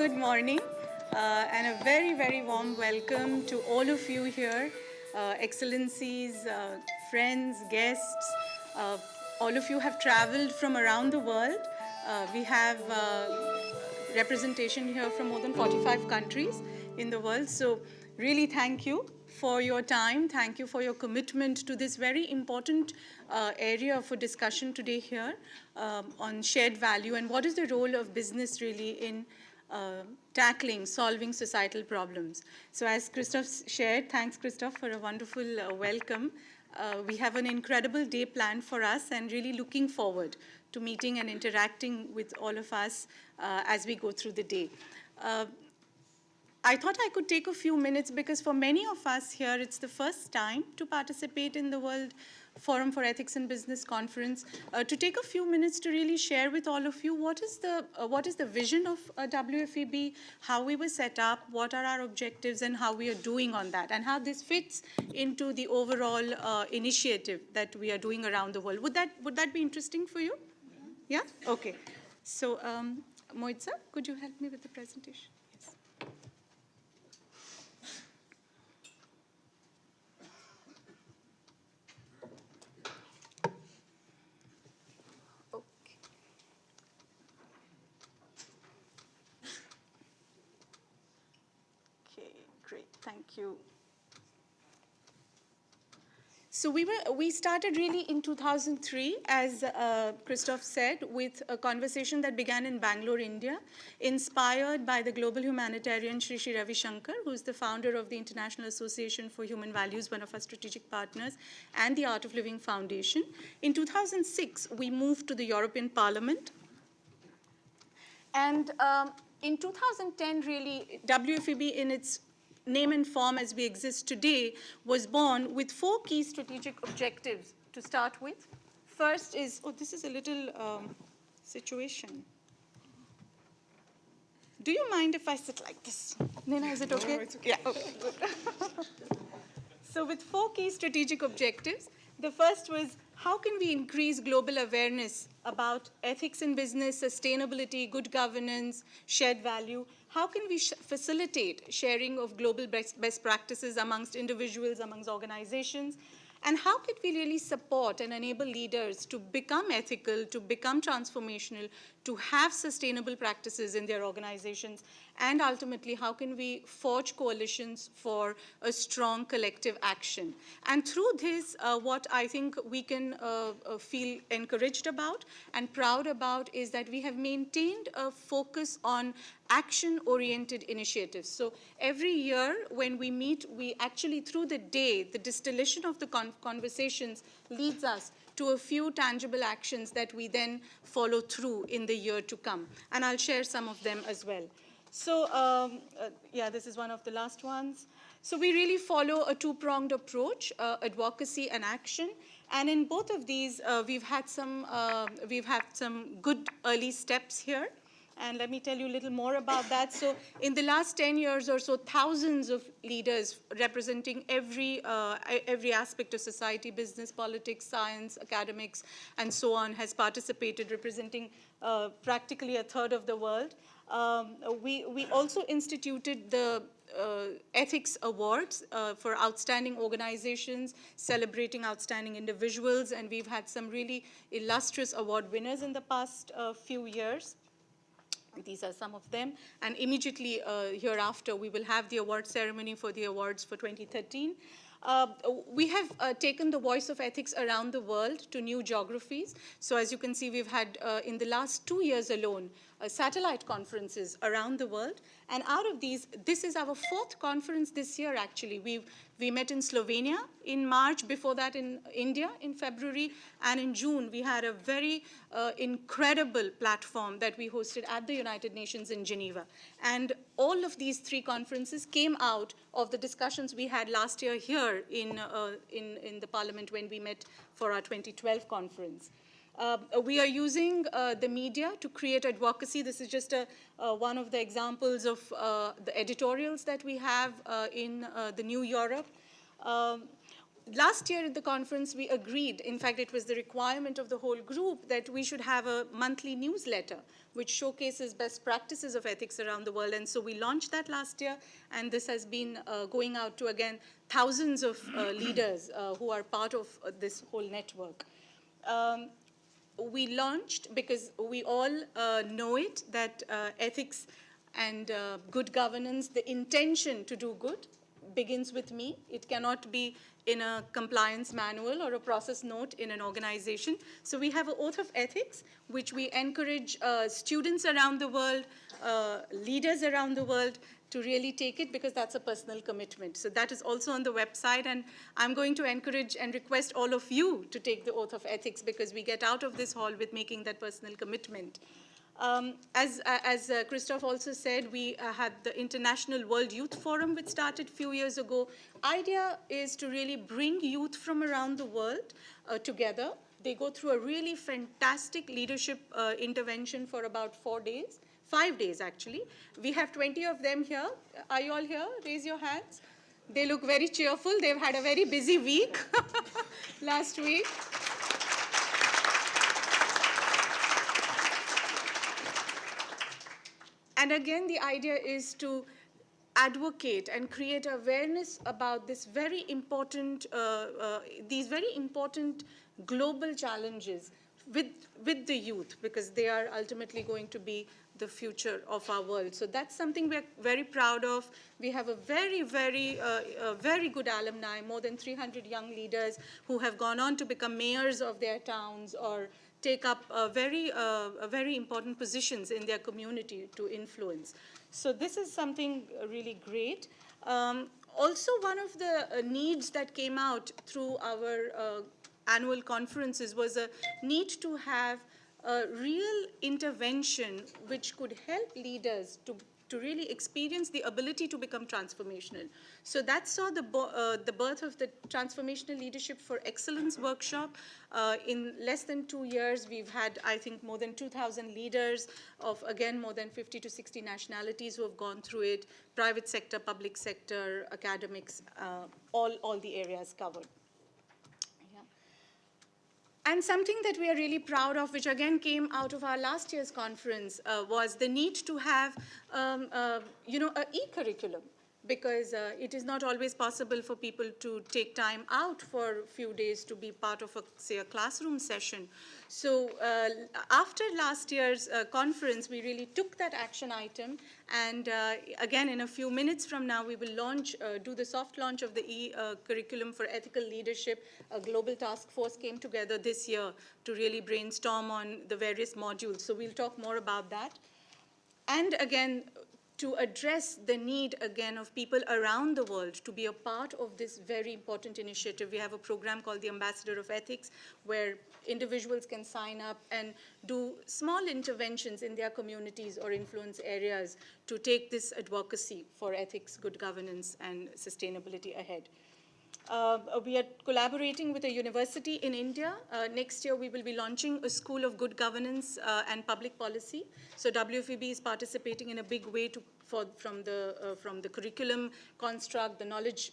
good morning and a very, very warm welcome to all of you here, excellencies, friends, guests. Uh, all of you have traveled from around the world. We have representation here from more than 45 countries in the world. So really thank you for your time. Thank you for your commitment to this very important area for discussion today here on shared value and what is the role of business really in tackling, solving societal problems. So as Christoph shared, thanks Christoph for a wonderful welcome. We have an incredible day planned for us and really looking forward to meeting and interacting with all of us as we go through the day. I thought I could take a few minutes because for many of us here, it's the first time to participate in the World Forum for Ethics in Business conference, to take a few minutes to really share with all of you what is the vision of WFEB, how we were set up, what are our objectives, and how we are doing on that, and how this fits into the overall initiative that we are doing around the world. Would that be interesting for you? Yeah? Okay. So, Moitza, could you help me with the presentation? Great, thank you. So we started really in 2003, as Christoph said, with a conversation that began in Bangalore, India, inspired by the global humanitarian Sri Sri Ravi Shankar, who is the founder of the International Association for Human Values, one of our strategic partners, and the Art of Living Foundation. In 2006, we moved to the European Parliament. And in 2010, really, WFEB in its name and form as we exist today was born with 4 key strategic objectives to start with. First is, this is a little situation. Do you mind if I sit like this? Nina, is it okay? No, it's okay. Yeah, okay, good. So with 4 key strategic objectives, the first was how can we increase global awareness about ethics in business, sustainability, good governance, shared value? How can we facilitate sharing of global best practices amongst individuals, amongst organizations? And how could we really support and enable leaders to become ethical, to become transformational, to have sustainable practices in their organizations? And ultimately, how can we forge coalitions for a strong collective action? And through this, what I think we can feel encouraged about and proud about is that we have maintained a focus on action-oriented initiatives. So every year when we meet, we actually, through the day, the distillation of the conversations leads us to a few tangible actions that we then follow through in the year to come. And I'll share some of them as well. So yeah, this is one of the last ones. So we really follow a 2-pronged approach, advocacy and action. And in both of these, we've had some good early steps here. And let me tell you a little more about that. So in the last 10 years or so, thousands of leaders representing every aspect of society, business, politics, science, academics, and so on has participated, representing practically a third of the world. We also instituted the ethics awards for outstanding organizations, celebrating outstanding individuals, and we've had some really illustrious award winners in the past few years. These are some of them. And immediately hereafter, we will have the award ceremony for the awards for 2013. We have taken the voice of ethics around the world to new geographies. So as you can see, we've had, in the last 2 years alone, satellite conferences around the world. And out of these, this is our 4th conference this year, actually. We met in Slovenia in March, before that in India in February, and in June we had a very incredible platform that we hosted at the United Nations in Geneva. And all of these 3 conferences came out of the discussions we had last year here in the Parliament when we met for our 2012 conference. We are using the media to create advocacy. This is just one of the examples of the editorials that we have in the New Europe. last year at the conference, we agreed, in fact, it was the requirement of the whole group, that we should have a monthly newsletter which showcases best practices of ethics around the world. And so we launched that last year, and this has been going out to, again, thousands of leaders who are part of this whole network. We launched because we all know it, that ethics and good governance, the intention to do good begins with me. It cannot be in a compliance manual or a process note in an organization. So we have an oath of ethics, which we encourage students around the world, leaders around the world, to really take it, because that's a personal commitment. So that is also on the website, and I'm going to encourage and request all of you to take the oath of ethics, because we get out of this hall with making that personal commitment. As Christoph also said, we had the International World Youth Forum, which started a few years ago. Idea is to really bring youth from around the world together. They go through a really fantastic leadership intervention for about 4 days. 5 days, actually. We have 20 of them here. Are you all here? Raise your hands. They look very cheerful. They've had a very busy week last week. And again, the idea is to advocate and create awareness about this very important, these very important global challenges with the youth, because they are ultimately going to be the future of our world. So that's something we're very proud of. We have a very, very good alumni, more than 300 young leaders who have gone on to become mayors of their towns or take up very important positions in their community to influence. So this is something really great. Also, one of the needs that came out through our annual conferences was a need to have a real intervention which could help leaders to really experience the ability to become transformational. So that saw the birth of the Transformational Leadership for Excellence workshop. In less than 2 years, we've had, I think, more than 2,000 leaders of, again, more than 50 to 60 nationalities who have gone through it, private sector, public sector, academics, all the areas covered. And something that we are really proud of, which again came out of our last year's conference, was the need to have, an e-curriculum, because it is not always possible for people to take time out for a few days to be part of, say, a classroom session. So after last year's conference, we really took that action item, and again, in a few minutes from now, we will launch, do the soft launch of the e-curriculum for ethical leadership. A global task force came together this year to really brainstorm on the various modules. So we'll talk more about that. And again, to address the need, again, of people around the world to be a part of this very important initiative. We have a program called the Ambassador of Ethics, where individuals can sign up and do small interventions in their communities or influence areas to take this advocacy for ethics, good governance, and sustainability ahead. We are collaborating with a university in India. Next year, we will be launching a School of Good Governance and Public Policy. So WFEB is participating in a big way from the curriculum construct, the knowledge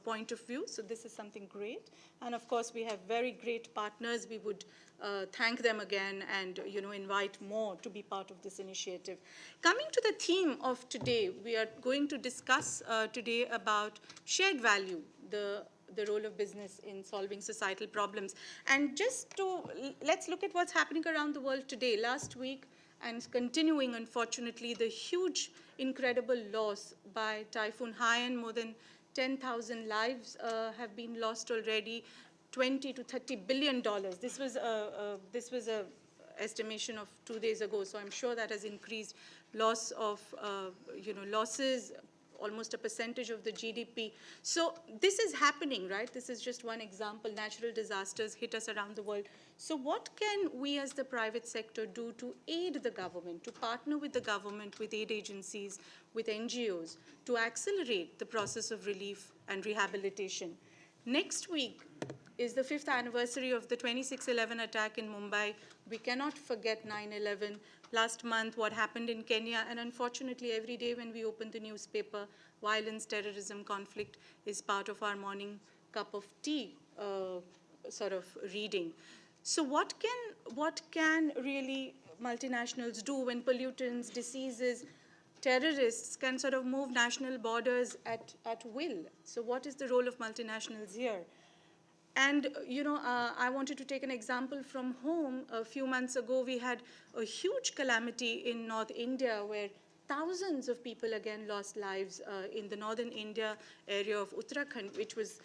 point of view. So this is something great. And of course, we have very great partners. We would thank them again and invite more to be part of this initiative. Coming to the theme of today, we are going to discuss today about shared value, the role of business in solving societal problems. And let's look at what's happening around the world today. Last week, and continuing, unfortunately, the huge, incredible loss by Typhoon Haiyan. More than 10,000 lives have been lost already, $20 to $30 billion. This was a estimation of 2 days ago, so I'm sure that has increased. Loss of, losses, almost a percentage of the GDP. So this is happening, right? This is just one example. Natural disasters hit us around the world. So what can we as the private sector do to aid the government, to partner with the government, with aid agencies, with NGOs, to accelerate the process of relief and rehabilitation? Next week is the 5th anniversary of the 26/11 attack in Mumbai. We cannot forget 9/11. Last month, what happened in Kenya, and unfortunately, every day when we open the newspaper, violence, terrorism, conflict is part of our morning cup of tea sort of reading. So what can really multinationals do when pollutants, diseases, terrorists can sort of move national borders at will? So what is the role of multinationals here? And, I wanted to take an example from home. A few months ago, we had a huge calamity in North India where thousands of people again lost lives in the northern India area of Uttarakhand, which was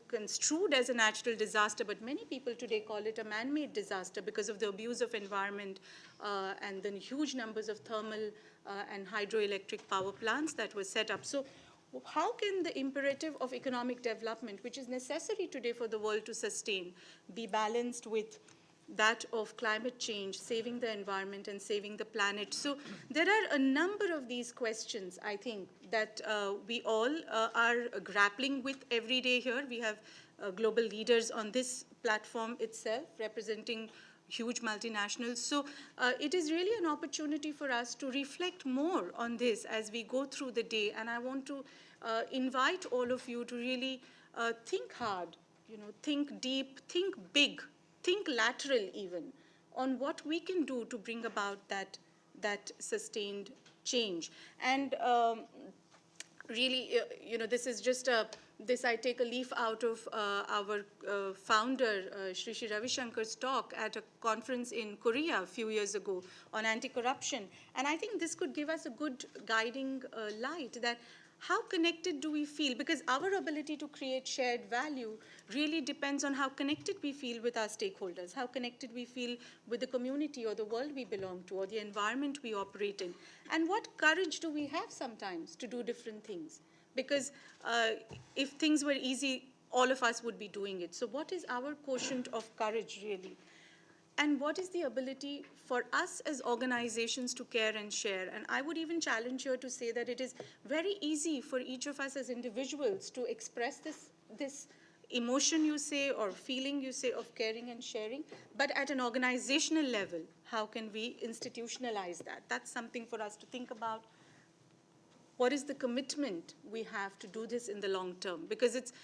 construed as a natural disaster, but many people today call it a man-made disaster because of the abuse of environment and the huge numbers of thermal and hydroelectric power plants that were set up. So how can the imperative of economic development, which is necessary today for the world to sustain, be balanced with that of climate change, saving the environment and saving the planet? So there are a number of these questions, I think, that we all are grappling with every day here. We have global leaders on this platform itself representing huge multinationals. So it is really an opportunity for us to reflect more on this as we go through the day. And I want to invite all of you to really think hard, think deep, think big, think lateral even, on what we can do to bring about that sustained change. And really, this is just this I take a leaf out of our founder, Sri Sri Ravi Shankar's talk at a conference in Korea a few years ago on anti-corruption. And I think this could give us a good guiding light that how connected do we feel? Because our ability to create shared value really depends on how connected we feel with our stakeholders, how connected we feel with the community or the world we belong to or the environment we operate in. And what courage do we have sometimes to do different things? Because if things were easy, all of us would be doing it. So what is our quotient of courage really? And what is the ability for us as organizations to care and share? And I would even challenge here to say that it is very easy for each of us as individuals to express this emotion, you say, or feeling, you say, of caring and sharing. But at an organizational level, how can we institutionalize that? That's something for us to think about. What is the commitment we have to do this in the long term? Because it's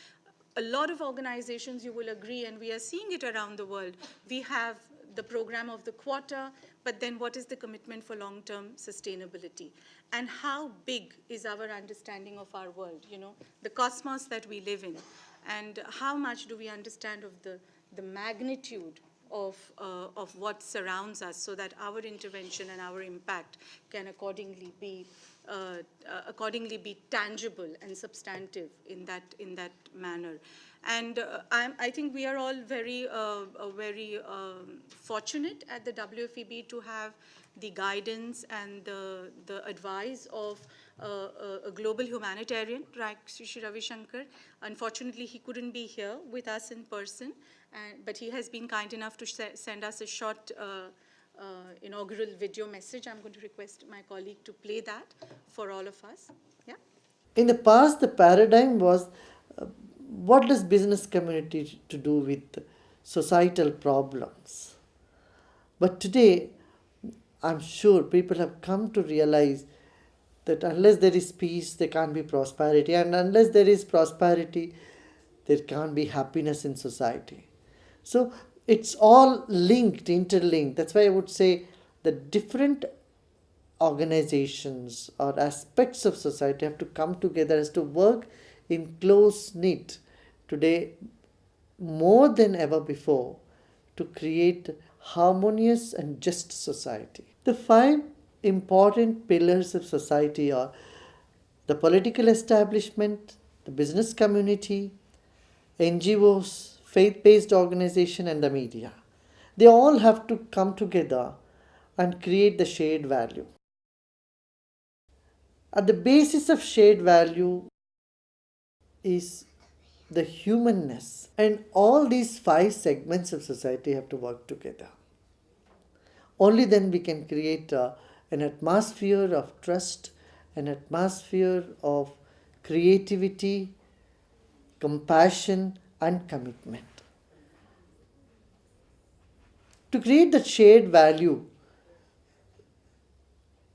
a lot of organizations, you will agree, and we are seeing it around the world. We have the program of the quarter, but then what is the commitment for long-term sustainability? And how big is our understanding of our world, the cosmos that we live in? And how much do we understand of the magnitude of what surrounds us so that our intervention and our impact can accordingly be tangible and substantive in that manner. And I think we are all very fortunate at the WFEB to have the guidance and the advice of a global humanitarian like Sri Ravi Shankar. Unfortunately, he couldn't be here with us in person, but he has been kind enough to send us a short inaugural video message. I'm going to request my colleague to play that for all of us. Yeah. In the past, the paradigm was what does business community to do with societal problems? But today, I'm sure people have come to realize that unless there is peace, there can't be prosperity. And unless there is prosperity, there can't be happiness in society. So it's all linked, interlinked. That's why I would say the different organizations or aspects of society have to come together as to work in close knit today more than ever before to create harmonious and just society. The five important pillars of society are the political establishment, the business community, NGOs, faith-based organization, and the media. They all have to come together and create the shared value. At the basis of shared value is the humanness, and all these five segments of society have to work together. Only then we can create an atmosphere of trust, an atmosphere of creativity, compassion, and commitment. To create that shared value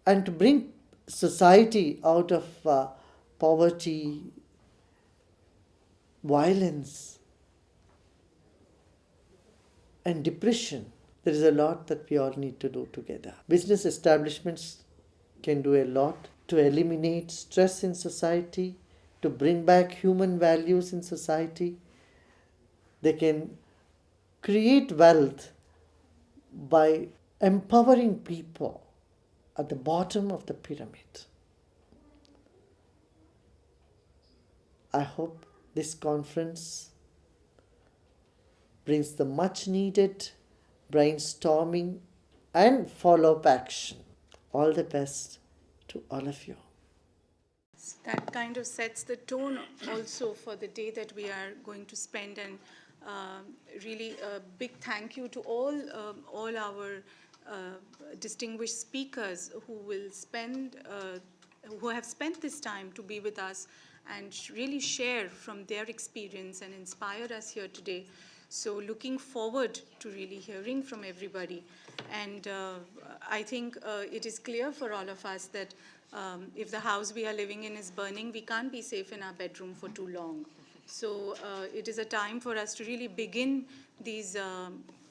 and to bring society out of poverty, violence, and depression. There is a lot that we all need to do together. Business establishments can do a lot to eliminate stress in society, to bring back human values in society. They can create wealth by empowering people at the bottom of the pyramid. I hope this conference brings the much needed brainstorming and follow up action. All the best to all of you. That kind of sets the tone also for the day that we are going to spend, and really a big thank you to all our distinguished speakers who have spent this time to be with us and really share from their experience and inspire us here today. So looking forward to really hearing from everybody. And I think it is clear for all of us that if the house we are living in is burning, we can't be safe in our bedroom for too long. So it is a time for us to really begin these,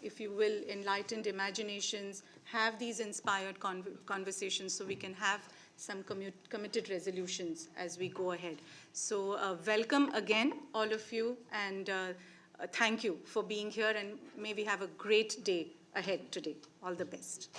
if you will, enlightened imaginations, have these inspired conversations so we can have some committed resolutions as we go ahead. So welcome again, all of you, and thank you for being here, and may we have a great day ahead today. All the best.